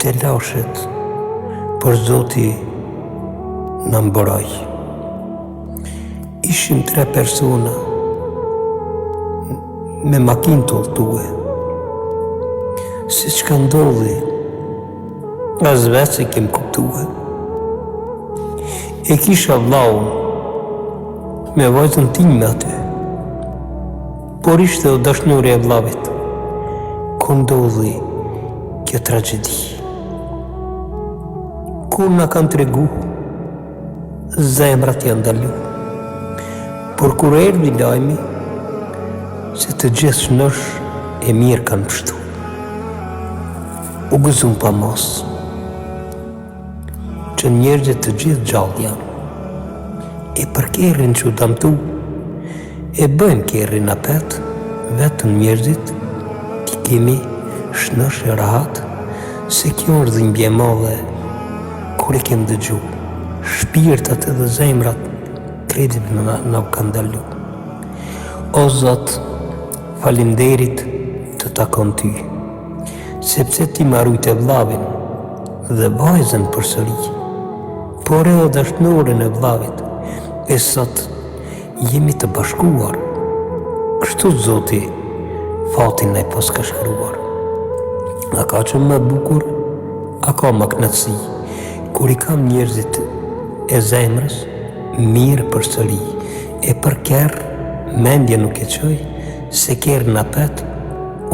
të lashet, por Zoti në mbaroj. Ishim 3 persona me makinë të udhtue. Si çka ndodhi, as vetë se kem kuptue. E kisha vllaun me vajzën time aty, por ishte o dashnori e vllavit. Ku ndodhi kjo tragjedi? Kur na kanë tregu, zemrat janë ndalu. Por kur erdhi lajmi se të gjithë shnosh e mirë kanë pështu, u gëzum pa mos që njerëzit të gjithë gjallë janë. E për kerrin që u damtu, e bëjmë kerrin apet, vetëm njerëzit ti kemi shnosh e rahat, se kjo është dhimbje madhe kur e kem dëgju. Shpirtat edhe zemrat kredim në u kanë dalu. O Zot, falinderit të takon ty, sepse ti marrujt e vllavin dhe vajzën përsëri, por e o dashnoren e vllavit, e sot jemi të bashkuar. Kështu Zoti fatin e pas ka shkruar. A ka që më bukur, a ka më knatësi, kur i kam njerëzit e zemrës mirë përsëri, e për kerë mendje nuk e qoj, se kerë në pet,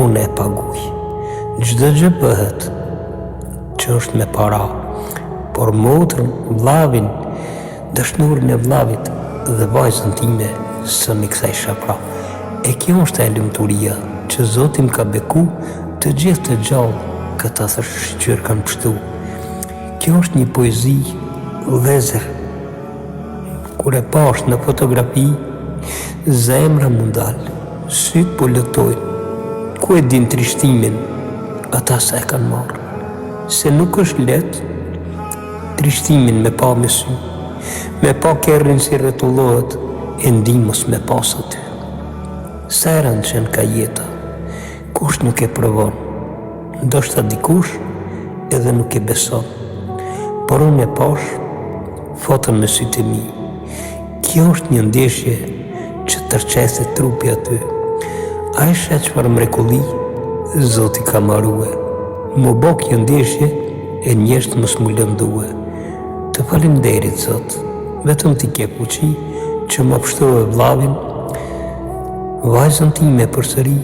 unë e paguj. Gjdo gjë bëhet që është me para, por motrën, vllavin, dashnorin e vllavit dhe vajzën time së mi kësaj shapra. E kjo është e lumturia që Zoti më ka beku të gjithë të gjallë këta shqyr kanë pështu. Kjo është një poezi lezer. Kur e pash në fotografi, zemra mundal, syt po lëtojnë, ku e din trishtimin, ata se e kanë marrë. Se nuk është let, trishtimin me pa me sy, me pa kerrin si rretullohet, e ndimës me pas aty. Serën që në ka jeta, kush nuk e provon, ndoshta dikush edhe nuk e beson, por unë e pash, fotën me sytë e mi. Kjo është një ndeshje që tërqese trupi aty. A e shet çfarë mrekulli Zoti ka marrue. Më bo kjo ndeshje e njerëzit mos mu lëndue. Të falinderit Zot, vetëm ti ke fuqi që më pështove vllavin, vajzën time përsëri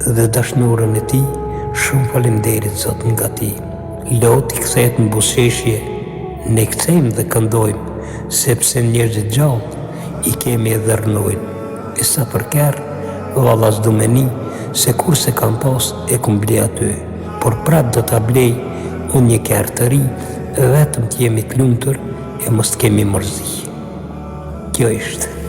dhe dashnorën e ti. Shumë falinderit Zot nga ti. Loti kthehet në buzëqeshje, ne kthejmë dhe këndojmë, sepse njerëzit gjallë i kemi edhe rënojnë. E sa për kerë, valla s'du me ni, se kur se kam pas e kum ble aty, por prap do t'a blej unë një kerë të ri, vetëm t'jemi t'lumtur e mos t'kemi mërzi. Kjo ishte.